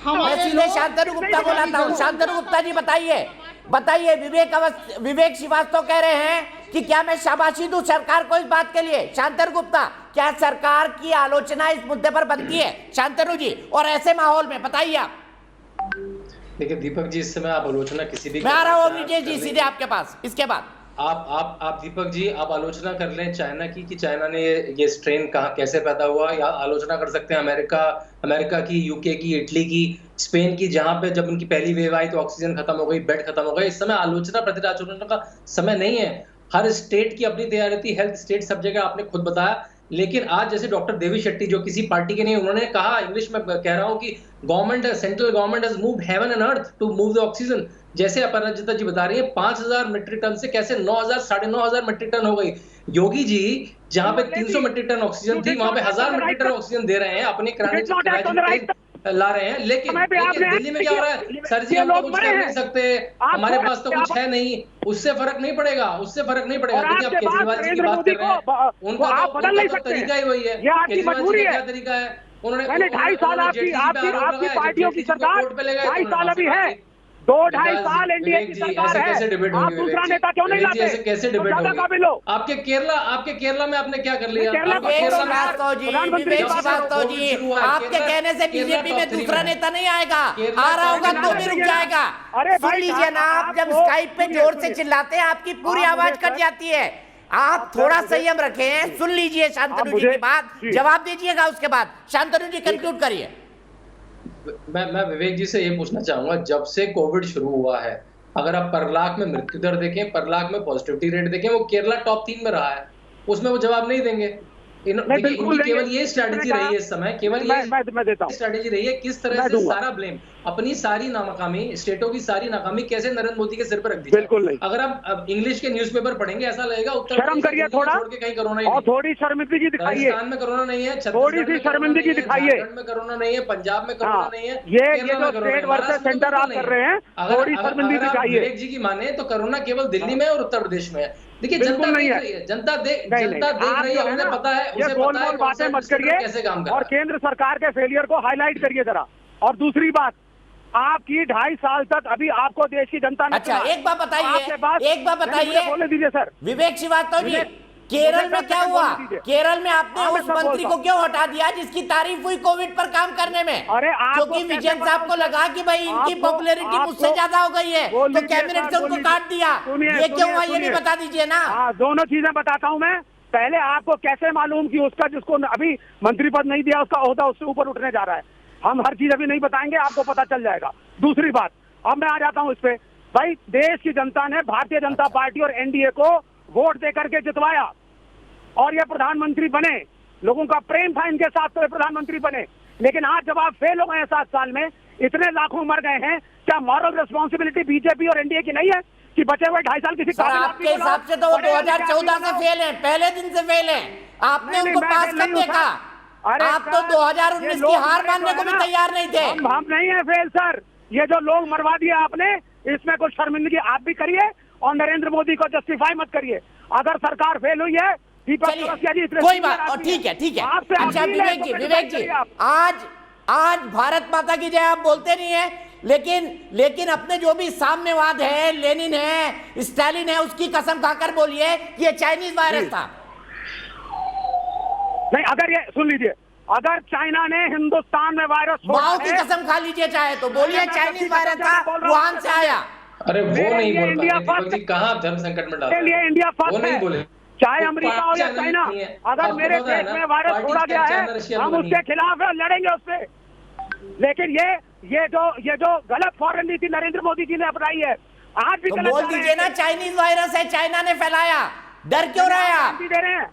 मैं सीधे शांतनु गुप्ता को लाता हूँ। शांतनु गुप्ता जी बताइए विवेक श्रीवास्तव कह रहे हैं कि क्या मैं शाबाशी दूं सरकार को इस बात के लिए? शांतनु गुप्ता, क्या सरकार की आलोचना इस मुद्दे पर बनती है शांतनु जी? और ऐसे माहौल में बताइए आप। देखिए दीपक जी, इस समय आप आलोचना किसी भी, मैं आ रहा हूँ विजय जी सीधे आपके पास। इसके बाद आप दीपक जी आप आलोचना कर लें चाइना की कि चाइना ने ये स्ट्रेन कहाँ कैसे पैदा हुआ, या आलोचना कर सकते हैं अमेरिका की, यूके की, इटली की, स्पेन की, जहां पे जब उनकी पहली वेव आई तो ऑक्सीजन खत्म हो गई, बेड खत्म हो गए। इस समय आलोचना प्रतिरालोचना का समय नहीं है। हर स्टेट की अपनी तैयारी थी, हेल्थ स्टेट सब जगह, आपने खुद बताया। लेकिन आज जैसे डॉक्टर देवी शेट्टी जो किसी पार्टी के नहीं, उन्होंने कहा, इंग्लिश में कह रहा हूं कि central government has moved heaven and earth to move the oxygen. जैसे अपराजिता जी बता रही है 5000 मेट्रिक टन से कैसे 9000 9,500 मेट्रिक टन हो गई। योगी जी जहां पे 300 मेट्रिक टन ऑक्सीजन थी वहां पे 1000 मेट्रिक टन ऑक्सीजन दे रहे हैं, अपने कराने ला रहे हैं। लेकिन दिल्ली में क्या हो रहा है? सर जी हम तो कुछ कर नहीं सकते, हमारे पास तो कुछ है नहीं। उससे फर्क नहीं पड़ेगा, देखिए आप केजरीवाल जी की बात कर रहे हैं, उनका तो तरीका ही वही है। केजरीवाल जी का क्या तरीका है? उन्होंने 2.5 साल आपकी पार्टियों की सरकार, 2.5 साल अभी है, 2-2.5 साल एनडीए की सरकार है, आप दूसरा नेता क्यों नहीं लाते? ऐसे कैसे डिबेट होगी? आपके केरला में आपने क्या कर लिया? विवेक श्रीवास्तव जी आपके कहने से बीजेपी में दूसरा नेता नहीं आएगा, आ रहा होगा तो भी रुक जाएगा। सुन लीजिए ना, आप जब स्काइप पे जोर से चिल्लाते हैं आपकी पूरी आवाज कट जाती है। आप थोड़ा संयम रखें, सुन लीजिए शांतनु जी की बात, जवाब दीजिएगा उसके बाद। शांतनु जी कंक्लूड करिए। मैं विवेक जी से ये पूछना चाहूंगा, जब से कोविड शुरू हुआ है, अगर आप पर लाख में मृत्यु दर देखें, पर लाख में पॉजिटिविटी रेट देखें, वो केरला टॉप 3 में रहा है। उसमें वो जवाब नहीं देंगे। इनकी केवल ये स्ट्रैटेजी रही है इस समय, केवल ये स्ट्रैटेजी रही है किस तरह से सारा ब्लेम, अपनी सारी नाकामी, स्टेटों की सारी नाकामी कैसे नरेंद्र मोदी के सिर पर रख दी। बिल्कुल नहीं। अगर आप इंग्लिश के न्यूज़पेपर पढ़ेंगे ऐसा लगेगा उत्तर शर्म करिए थोड़ा, छोड़ के कहीं कोरोना ही और थोड़ी शर्मिंदगी दिखाइए। राजस्थान में कोरोना नहीं है, थोड़ी सी शर्मिंदगी दिखाइए। झारखंड में कोरोना नहीं है, पंजाब में कोरोना नहीं है, ये जो स्टेट वर्सेस सेंटर आप कर रहे हैं, थोड़ी शर्मिंदगी दिखाइए। विवेक जी की माने तो कोरोना केवल दिल्ली में और उत्तर प्रदेश में है। देखिए जनता देख रही है, जनता देख रही है, उन्हें पता है, उसे पता है बातें मत करिए कैसे काम कर रहा है। और केंद्र सरकार के फेलियर को हाईलाइट करिए जरा। और दूसरी बात, आपकी 2.5 साल तक अभी आपको देश की जनता ने, अच्छा एक बात बताइए बोले दीजिए सर विवेक श्रीवास्तव जी, केरल में क्या हुआ? केरल में आपने उस मंत्री को क्यों हटा दिया जिसकी तारीफ हुई कोविड पर काम करने में? क्योंकि विजयन साहब को लगा कि भाई इनकी पॉपुलैरिटी मुझसे ज्यादा हो गई है तो कैबिनेट से उनको काट दिया। ये क्यों हुआ ये भी बता दीजिए ना। दोनों चीजें बताता हूँ मैं। पहले आपको कैसे मालूम कि उसका जिसको अभी मंत्री पद नहीं दिया उसका ओहदा उससे ऊपर उठने जा रहा है? हम हर चीज अभी नहीं बताएंगे, आपको पता चल जाएगा। दूसरी बात, अब मैं आ जाता हूं इस पे। भाई देश की जनता ने भारतीय जनता पार्टी और एनडीए को वोट देकर के जितवाया और ये प्रधानमंत्री बने। लोगों का प्रेम था इनके साथ तो ये प्रधानमंत्री बने। लेकिन आज जब आप फेल हो गए हैं 7 साल में, इतने लाखों मर गए हैं, क्या मॉरल रिस्पॉन्सिबिलिटी बीजेपी और एनडीए की नहीं है कि बचे हुए 2.5 साल किसी आपके हिसाब से तो वो 2014 से फेल है, पहले दिन से फेल है। आपने उनको पास कब देखा? आप तो 2019 की हार मानने को भी तैयार नहीं थे। हम नहीं है फेल सर, ये जो लोग मरवा दिया आपने, इसमें कुछ शर्मिंदगी आप भी करिए और नरेंद्र मोदी को जस्टिफाई मत करिए। अगर सरकार फेल हुई है, कोई बात, और ठीक है। अच्छा विवेक जी आज भारत माता की जय आप बोलते नहीं है, लेकिन अपने जो भी साम्यवाद है, लेनिन है, स्टालिन है, उसकी कसम खाकर बोलिए कि ये चाइनीज वायरस था। नहीं, अगर ये सुन लीजिए, अगर चाइना ने हिंदुस्तान में वायरस माओ की कसम खा लीजिए चाहे तो बोलिए चाइनीज वायरस था, वुहान से आया। अरे वो नहीं बोल पाए कहाँ धर्म संकट में डालते हैं, इंडिया फर्स्ट, वो नहीं बोले। चाहे अमेरिका हो या चाइना, अगर मेरे देश में वायरस छोड़ा गया है हम उसके खिलाफ लड़ेंगे उससे। लेकिन ये जो गलत फॉरेन नीति नरेंद्र मोदी जी ने अपनाई है, आज भी तो बोल दीजिए ना चाइनीज वायरस है, चाइना ने फैलाया, डर क्यों रहा है आप? दे रहे हैं।